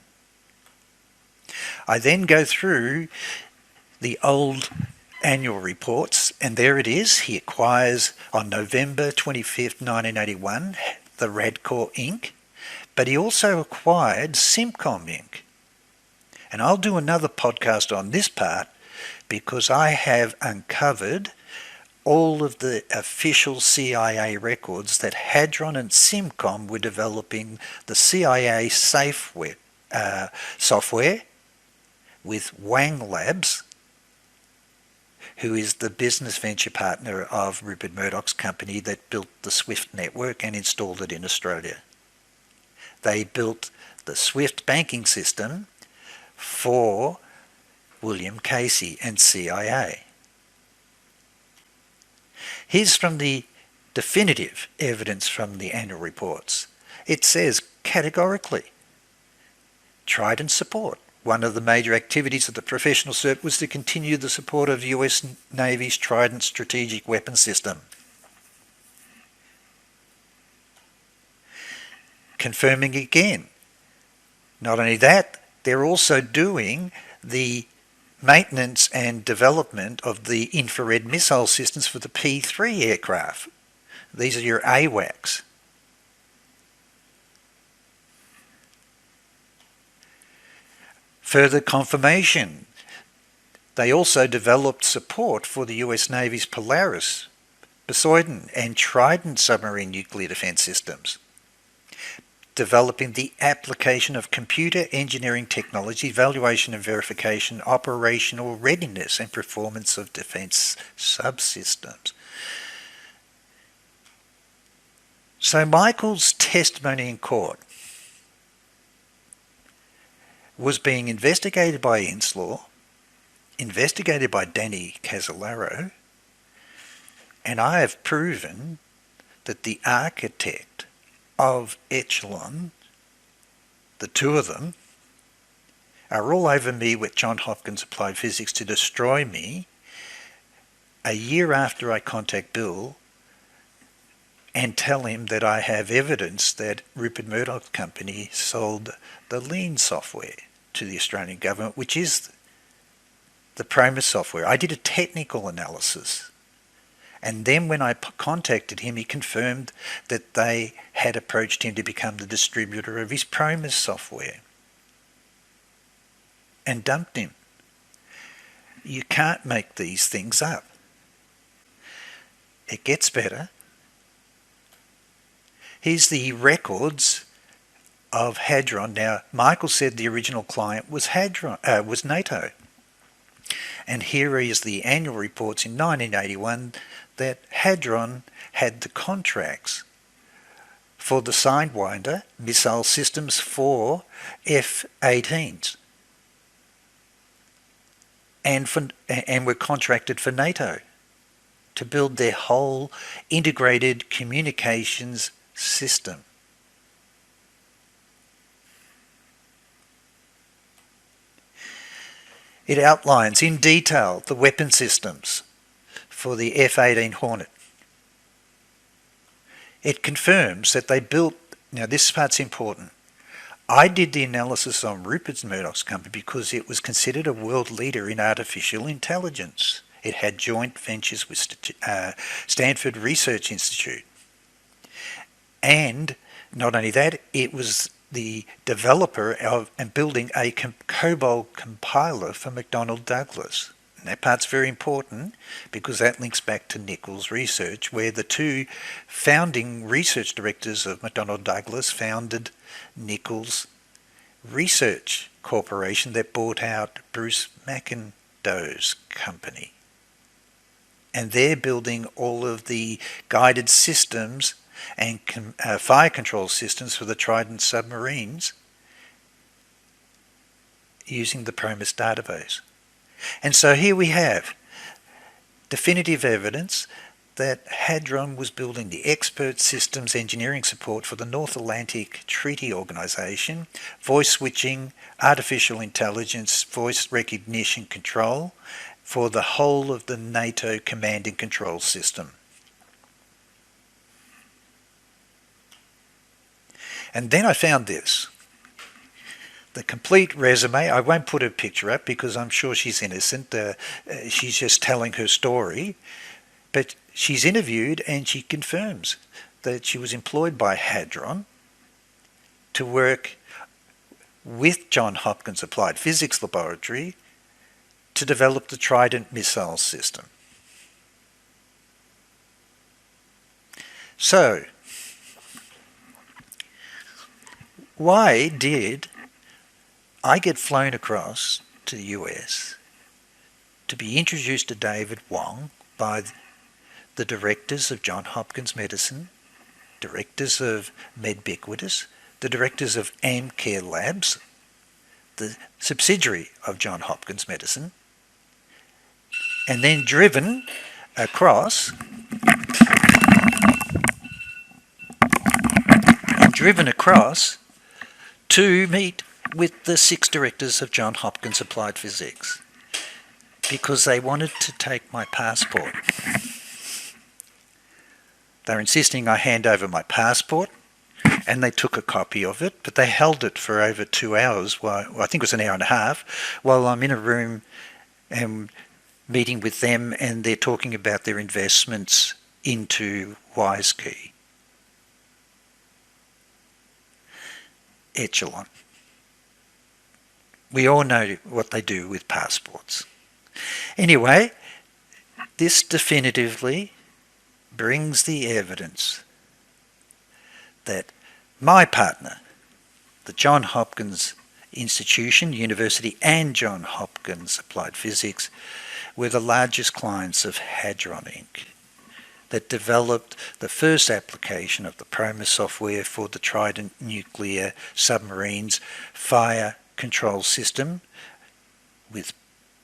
Speaker 1: I then go through the old annual reports, and there it is. He acquires on November 25th, 1981, the Radcore Inc., but he also acquired Simcom Inc. And I'll do another podcast on this part because I have uncovered all of the official CIA records that HADRON and Simcom were developing the CIA software with Wang Labs, who is the business venture partner of Rupert Murdoch's company that built the SWIFT network and installed it in Australia. They built the SWIFT banking system for William Casey and CIA. Here's from the definitive evidence from the annual reports. It says categorically, Trident support. One of the major activities of the professional cert was to continue the support of US Navy's Trident strategic weapon system. Confirming again, not only that, they're also doing the maintenance and development of the infrared missile systems for the P-3 aircraft. These are your AWACS. Further confirmation, they also developed support for the US Navy's Polaris, Poseidon and Trident submarine nuclear defense systems, developing the application of computer engineering technology, evaluation and verification, operational readiness and performance of defense subsystems. So Michael's testimony in court was being investigated by Inslaw, investigated by Danny Casolaro, and I have proven that the architect of ECHELON, the two of them, are all over me with Johns Hopkins Applied Physics to destroy me a year after I contact Bill and tell him that I have evidence that Rupert Murdoch's company sold the Lean software to the Australian government, which is the Promis software. I did a technical analysis, And then when I contacted him, he confirmed that they had approached him to become the distributor of his Promis software and dumped him. You can't make these things up. It gets better. Here's the records of HADRON. Now, Michael said the original client was was NATO. And here is the annual reports in 1981 that HADRON had the contracts for the Sidewinder missile systems for F-18s and were contracted for NATO to build their whole integrated communications system. It outlines in detail the weapon systems for the F-18 Hornet. It confirms that they built, now this part's important, I did the analysis on Rupert Murdoch's company because it was considered a world leader in artificial intelligence. It had joint ventures with Stanford Research Institute. And not only that, it was the developer of and building a COBOL compiler for McDonnell Douglas. And that part's very important because that links back to Nichols' research, where the two founding research directors of McDonnell Douglas founded Nichols Research Corporation that bought out Bruce McIndoe's company. And they're building all of the guided systems and fire control systems for the Trident submarines using the Promis database. And so here we have definitive evidence that HADRON was building the expert systems engineering support for the North Atlantic Treaty Organization, voice switching, artificial intelligence, voice recognition control for the whole of the NATO command and control system. And then I found this. The complete resume. I won't put her picture up because I'm sure she's innocent. She's just telling her story. But she's interviewed and she confirms that she was employed by HADRON to work with Johns Hopkins Applied Physics Laboratory to develop the Trident missile system. So, why did I get flown across to the US to be introduced to David Wong by the directors of Johns Hopkins Medicine, directors of Medbiquitous, the directors of Amcare Labs, the subsidiary of Johns Hopkins Medicine, and then driven across to meet with the 6 directors of Johns Hopkins Applied Physics because they wanted to take my passport. They're insisting I hand over my passport, and they took a copy of it, but they held it for over 2 hours, I think it was an hour and a half, while I'm in a room and meeting with them, and they're talking about their investments into WiseKey. ECHELON. We all know what they do with passports. Anyway, this definitively brings the evidence that my partner, the Johns Hopkins Institution, University, and Johns Hopkins Applied Physics, were the largest clients of HADRON Inc. that developed the first application of the Promis software for the Trident nuclear submarines fire control system with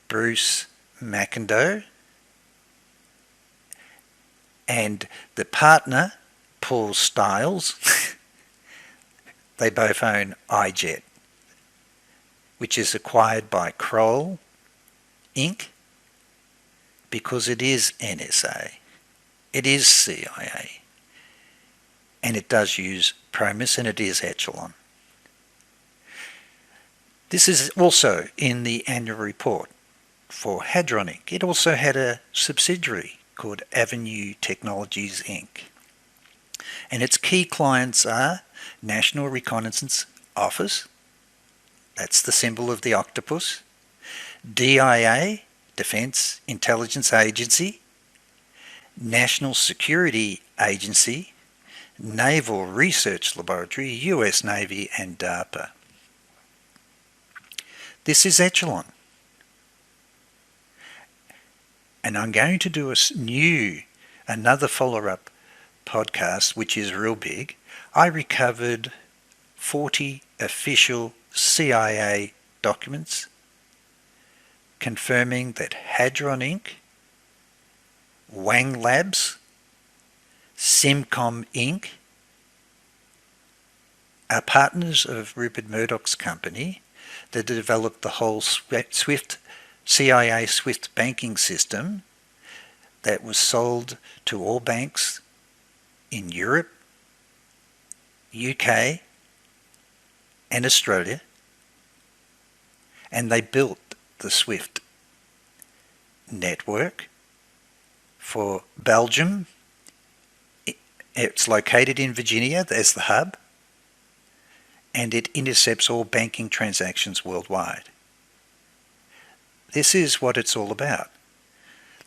Speaker 1: Bruce McIndoe and the partner, Paul Stiles. They both own iJet, which is acquired by Kroll Inc. because it is NSA, it is CIA, and it does use Promis, and it is ECHELON. This is also in the annual report for HADRON Inc. It also had a subsidiary called Avenue Technologies Inc. And its key clients are National Reconnaissance Office, that's the symbol of the octopus, DIA, Defense Intelligence Agency, National Security Agency, Naval Research Laboratory, US Navy, and DARPA. This is Echelon. And I'm going to do another follow-up podcast, which is real big. I recovered 40 official CIA documents confirming that HADRON Inc., Wang Labs, Simcom Inc. are partners of Rupert Murdoch's company that developed the whole CIA SWIFT banking system that was sold to all banks in Europe, UK, and Australia, and they built the SWIFT network for Belgium. It's located in Virginia, there's the hub, and it intercepts all banking transactions worldwide. This is what it's all about.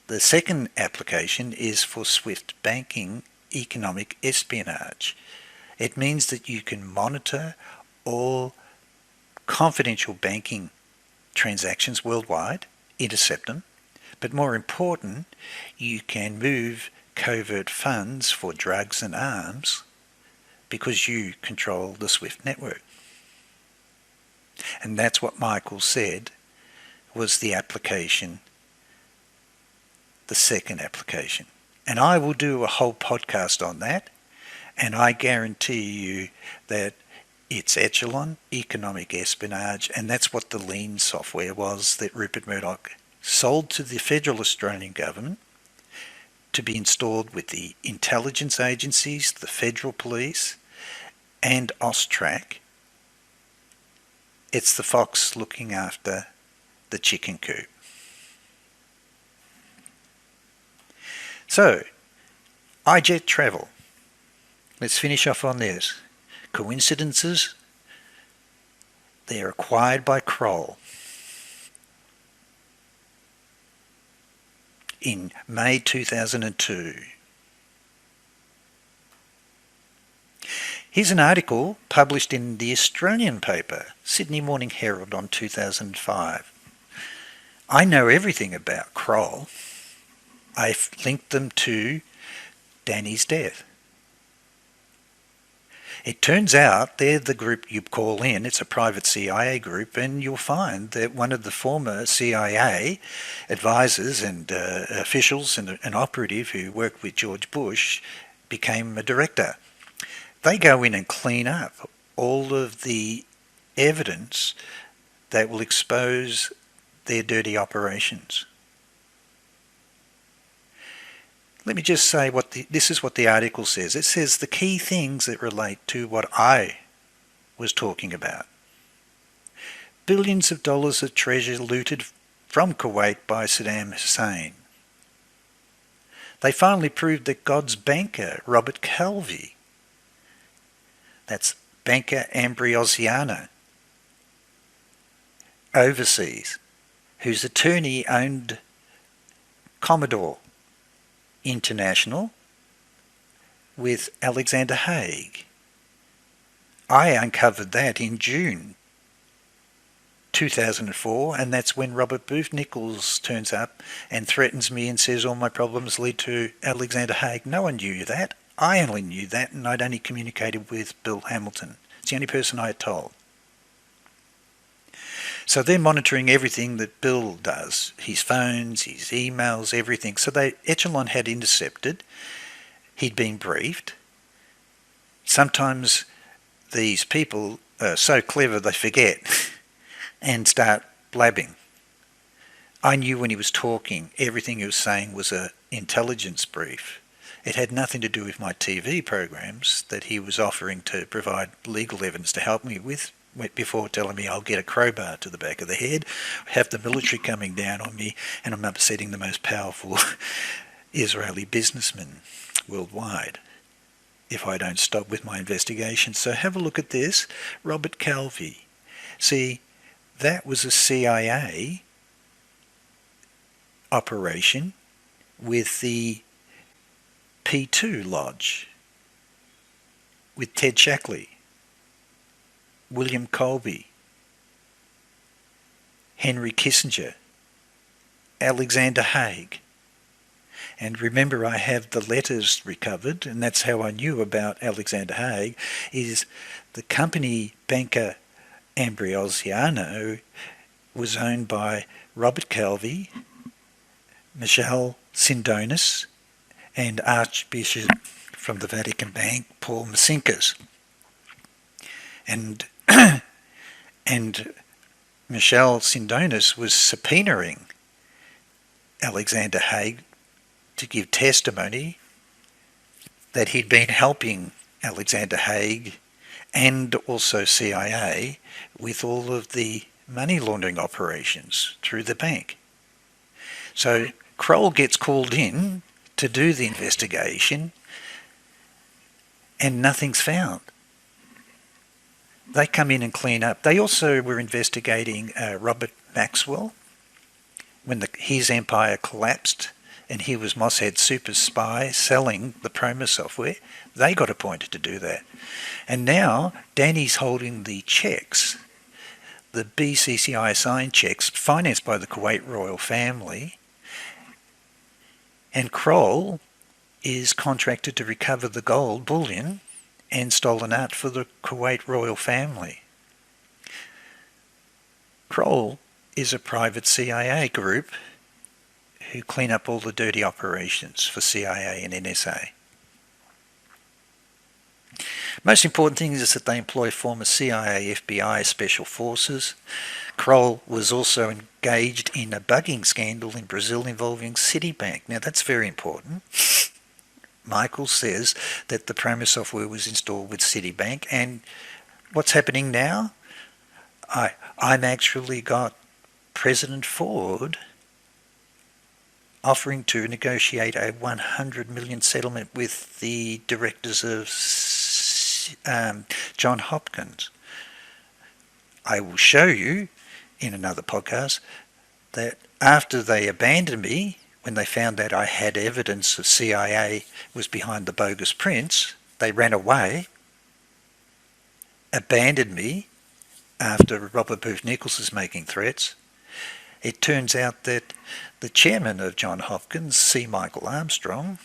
Speaker 1: The second application is for SWIFT banking economic espionage. It means that you can monitor all confidential banking transactions worldwide, intercept them, but more important, you can move covert funds for drugs and arms because you control the SWIFT network. And that's what Michael said was the application, the second application. And I will do a whole podcast on that, and I guarantee you that it's Echelon, economic espionage, and that's what the lean software was that Rupert Murdoch sold to the federal Australian government to be installed with the intelligence agencies, the federal police, and AUSTRAC. It's the fox looking after the chicken coop. So, iJet travel. Let's finish off on this. Coincidences? They're acquired by Kroll. In May 2002. Here's an article published in the Australian paper, Sydney Morning Herald, on 2005. I know everything about Kroll. I've linked them to Danny's death. It turns out they're the group you call in. It's a private CIA group, and you'll find that one of the former CIA advisors and officials and an operative who worked with George Bush became a director. They go in and clean up all of the evidence that will expose their dirty operations. Let me just say this is what the article says. It says the key things that relate to what I was talking about. Billions of dollars of treasure looted from Kuwait by Saddam Hussein. They finally proved that God's banker, Robert Calvi, that's Banca Ambrosiana, overseas, whose attorney owned Commodore International with Alexander Haig. I uncovered that in June 2004, and that's when Robert Booth Nichols turns up and threatens me and says all my problems lead to Alexander Haig. No one knew that. I only knew that, and I'd only communicated with Bill Hamilton. It's the only person I had told. So they're monitoring everything that Bill does, his phones, his emails, everything. So Echelon had intercepted. He'd been briefed. Sometimes these people are so clever they forget and start blabbing. I knew when he was talking, everything he was saying was an intelligence brief. It had nothing to do with my TV programs that he was offering to provide legal evidence to help me with, before telling me I'll get a crowbar to the back of the head, have the military coming down on me, and I'm upsetting the most powerful Israeli businessmen worldwide if I don't stop with my investigation. So have a look at this. Robert Calvi. See, that was a CIA operation with the P2 Lodge, with Ted Shackley, William Colby, Henry Kissinger, Alexander Haig. And remember, I have the letters recovered, and that's how I knew about Alexander Haig, is the company banker Ambrosiano was owned by Robert Calvi, Michelle Sindonis, and Archbishop from the Vatican Bank, Paul Masinkas. And Michelle Sindonis was subpoenaing Alexander Haig to give testimony that he'd been helping Alexander Haig and also CIA with all of the money laundering operations through the bank. So Kroll gets called in to do the investigation and nothing's found. They come in and clean up. They also were investigating Robert Maxwell when his empire collapsed and he was Mossad's super spy selling the Promis software. They got appointed to do that. And now Danny's holding the checks, the BCCI signed checks financed by the Kuwait royal family, and Kroll is contracted to recover the gold bullion and stolen art for the Kuwait royal family. Kroll is a private CIA group who clean up all the dirty operations for CIA and NSA. Most important thing is that they employ former CIA, FBI special forces. Kroll was also engaged in a bugging scandal in Brazil involving Citibank. Now that's very important. Michael says that the Promis software was installed with Citibank, and what's happening now? I'm actually got President Ford offering to negotiate a 100 million settlement with the directors of John Hopkins. I will show you in another podcast that after they abandoned me, when they found that I had evidence of CIA was behind the bogus prints, they ran away, abandoned me after Robert Booth Nichols is making threats. It turns out that the chairman of John Hopkins, C. Michael Armstrong,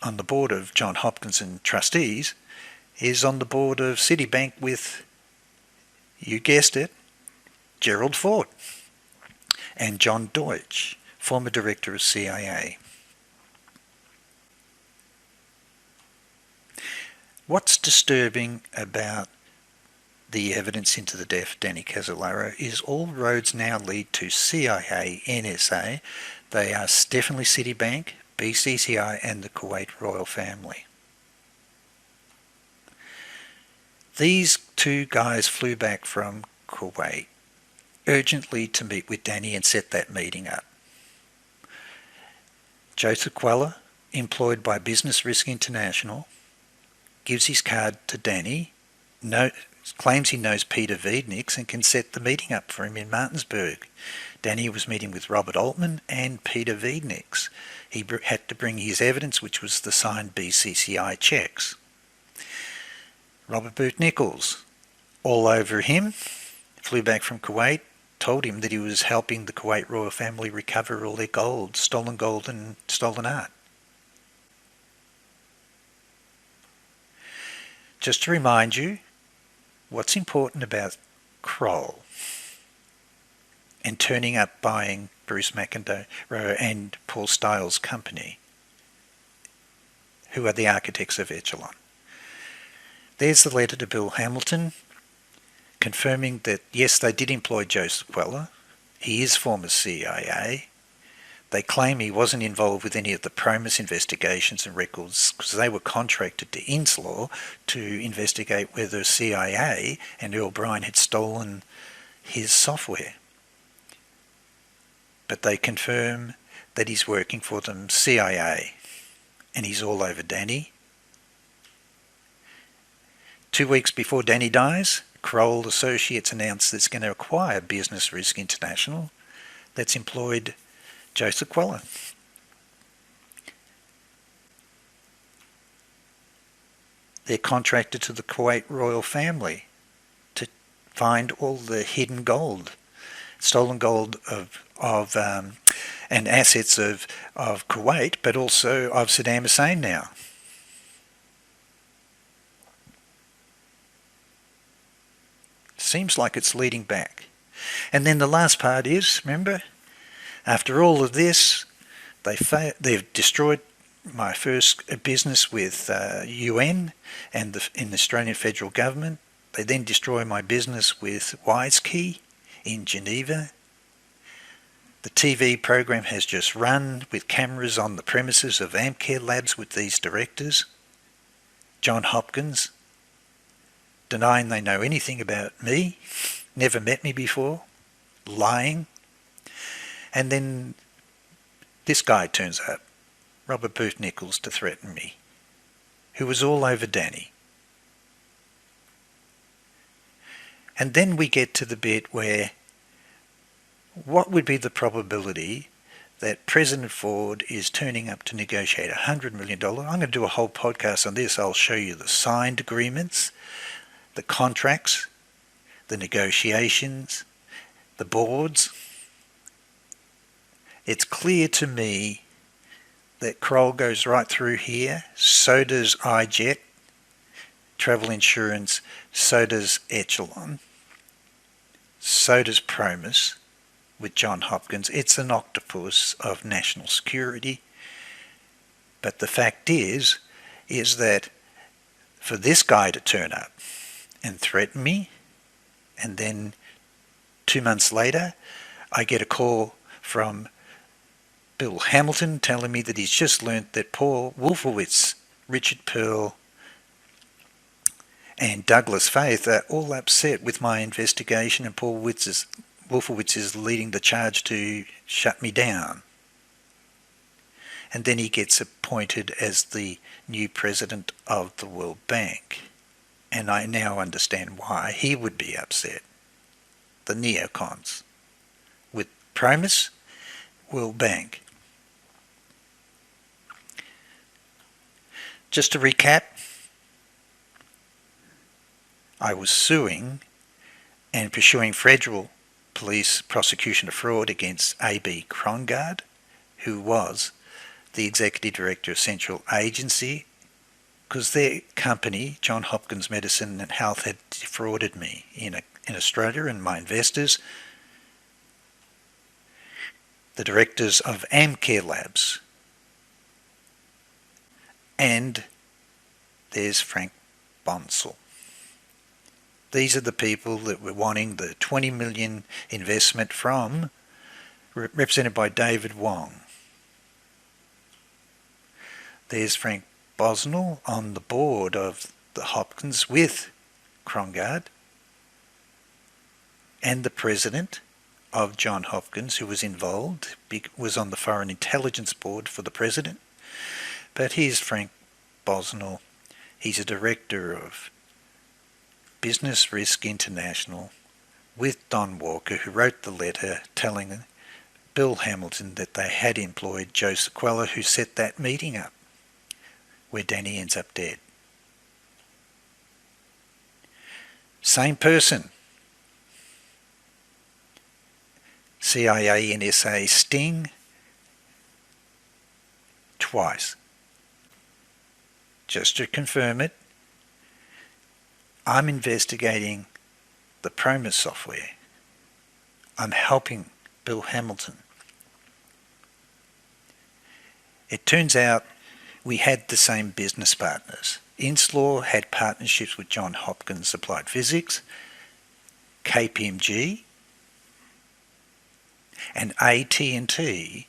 Speaker 1: on the board of John Hopkins and trustees, is on the board of Citibank with, you guessed it, Gerald Ford and John Deutsch, former director of CIA. What's disturbing about the evidence into the death of Danny Casolaro is all roads now lead to CIA, NSA. They are definitely Citibank, BCCI and the Kuwait royal family. These two guys flew back from Kuwait urgently to meet with Danny and set that meeting up. Joseph Queller, employed by Business Risk International, gives his card to Danny, claims he knows Peter Wiedniks and can set the meeting up for him in Martinsburg. Danny was meeting with Robert Altman and Peter Wiedniks. He had to bring his evidence, which was the signed BCCI checks. Robert Booth Nichols, all over him, flew back from Kuwait, told him that he was helping the Kuwait royal family recover all their gold and stolen art. Just to remind you, what's important about Kroll and turning up buying Bruce McIntyre and Paul Stiles' company, who are the architects of ECHELON. There's the letter to Bill Hamilton confirming that yes, they did employ Joseph Queller. He is former CIA. They claim he wasn't involved with any of the Promis investigations and records because they were contracted to Inslaw to investigate whether CIA and Earl Bryan had stolen his software. But they confirm that he's working for the CIA, and he's all over Danny. 2 weeks before Danny dies, Kroll Associates announced that it's going to acquire Business Risk International that's employed Joseph Queller. They're contracted to the Kuwait royal family to find all the hidden gold, stolen gold of and assets of Kuwait, but also of Saddam Hussein now. Seems like it's leading back. And then the last part is, remember, after all of this, they've destroyed my first business with UN and in the Australian federal government. They then destroy my business with WiseKey in Geneva. The TV program has just run with cameras on the premises of Amcare Labs with these directors. John Hopkins, denying they know anything about me, never met me before, lying. And then this guy turns up, Robert Booth Nichols, to threaten me, who was all over Danny. And then we get to the bit where what would be the probability that President Ford is turning up to negotiate $100 million? I'm going to do a whole podcast on this. I'll show you the signed agreements, the contracts, the negotiations, the boards. It's clear to me that Kroll goes right through here. So does iJet, travel insurance. So does ECHELON. So does Promis with John Hopkins. It's an octopus of national security. But the fact is that for this guy to turn up and threaten me, and then 2 months later I get a call from Bill Hamilton telling me that he's just learnt that Paul Wolfowitz, Richard Pearl and Douglas Faith are all upset with my investigation, and Paul Wolfowitz is leading the charge to shut me down. And then he gets appointed as the new president of the World Bank. And I now understand why he would be upset. The neocons. With Promis, World Bank. Just to recap, I was suing and pursuing federal police prosecution of fraud against A.B. Krongard, who was the executive director of Central Agency, because their company, John Hopkins Medicine and Health, had defrauded me in Australia and my investors. The directors of Amcare Labs. And there's Frank Bonsall. These are the people that were wanting the 20 million investment from, represented by David Wong. There's Frank Bosnell on the board of the Hopkins with Krongard, and the president of John Hopkins, who was involved, was on the Foreign Intelligence Board for the president. But here's Frank Bosnell. He's a director of Business Risk International with Don Walker, who wrote the letter telling Bill Hamilton that they had employed Joseph Queller, who set that meeting up where Danny ends up dead. Same person. CIA NSA sting twice. Just to confirm it, I'm investigating the Promis software. I'm helping Bill Hamilton. It turns out we had the same business partners. Inslaw had partnerships with John Hopkins Applied Physics, KPMG, and AT&T,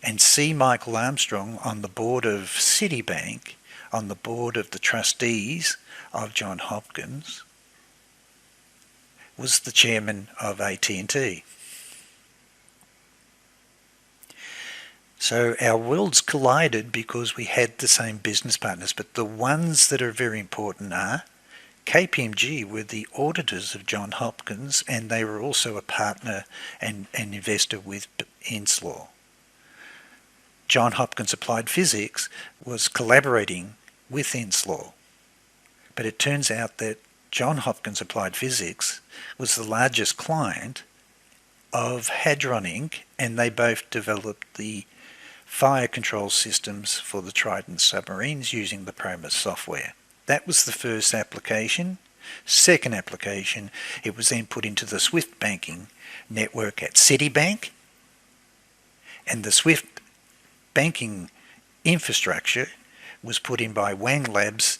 Speaker 1: and C. Michael Armstrong on the board of Citibank, on the board of the trustees of John Hopkins, was the chairman of AT&T. So our worlds collided because we had the same business partners, but the ones that are very important are KPMG were the auditors of Johns Hopkins, and they were also a partner and an investor with Ensslaw. Johns Hopkins Applied Physics was collaborating with Ensslaw, but it turns out that Johns Hopkins Applied Physics was the largest client of HADRON Inc., and they both developed the fire control systems for the Trident submarines using the Promis software. That was the first application. Second application, it was then put into the SWIFT banking network at Citibank, and the SWIFT banking infrastructure was put in by Wang Labs,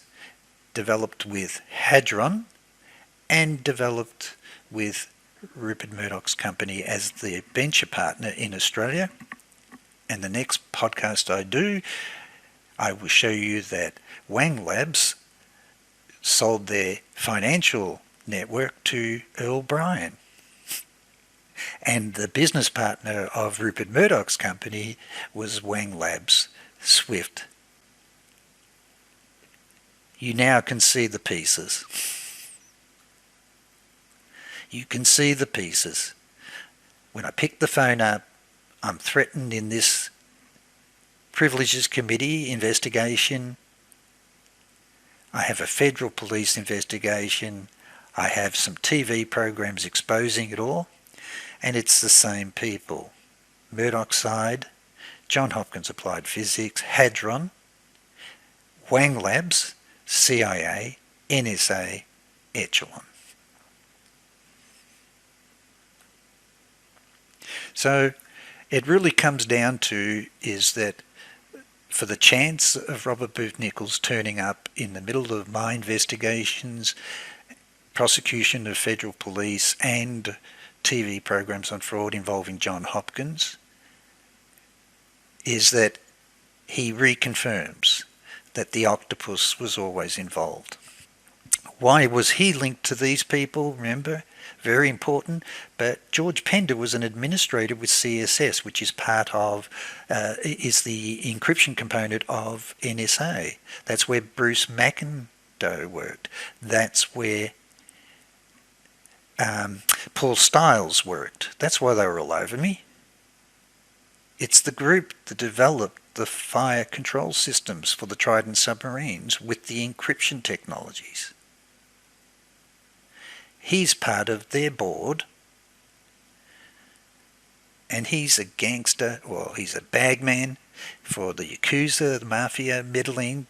Speaker 1: developed with HADRON, and developed with Rupert Murdoch's company as the venture partner in Australia. And the next podcast I do, I will show you that Wang Labs sold their financial network to Earl Bryan. And the business partner of Rupert Murdoch's company was Wang Labs Swift. You now can see the pieces. You can see the pieces. When I pick the phone up, I'm threatened in this Privileges Committee investigation. I have a federal police investigation. I have some TV programs exposing it all. And it's the same people. Murdoch side, Johns Hopkins Applied Physics, HADRON, Wang Labs, CIA, NSA, ECHELON. So it really comes down to is that for the chance of Robert Booth Nichols turning up in the middle of my investigations, prosecution of federal police and TV programs on fraud involving Johns Hopkins, is that he reconfirms that the octopus was always involved. Why was he linked to these people? Remember, very important. But George Pender was an administrator with CSS, which is part of, is the encryption component of NSA. That's where Bruce McIndoe worked. That's where Paul Stiles worked. That's why they were all over me. It's the group that developed the fire control systems for the Trident submarines with the encryption technologies. He's part of their board, and he's a gangster, well, he's a bagman for the Yakuza, the Mafia, Medellin,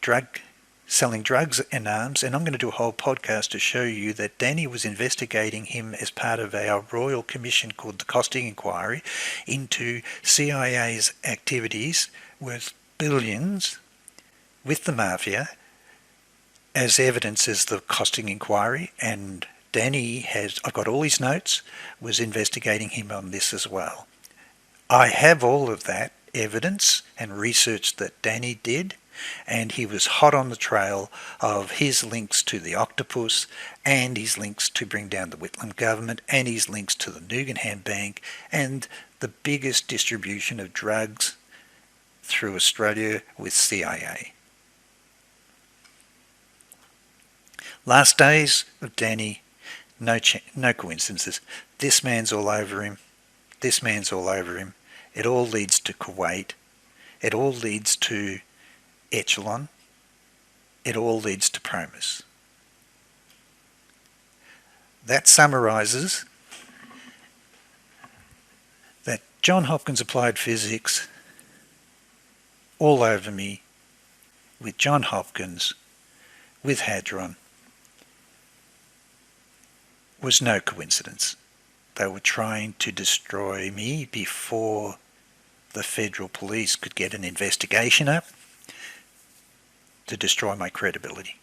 Speaker 1: selling drugs and arms. And I'm going to do a whole podcast to show you that Danny was investigating him as part of our Royal Commission called the Costing Inquiry into CIA's activities worth billions with the Mafia, as evidence as the Costing Inquiry. And Danny has, I've got all his notes, was investigating him on this as well. I have all of that evidence and research that Danny did, and he was hot on the trail of his links to the octopus and his links to bring down the Whitlam government and his links to the Nugenham Bank and the biggest distribution of drugs through Australia with CIA. Last days of Danny, no coincidences. This man's all over him. This man's all over him. It all leads to Kuwait. It all leads to ECHELON. It all leads to Promis. That summarises that Johns Hopkins Applied Physics, all over me, with Johns Hopkins, with HADRON, was no coincidence. They were trying to destroy me before the federal police could get an investigation up to destroy my credibility.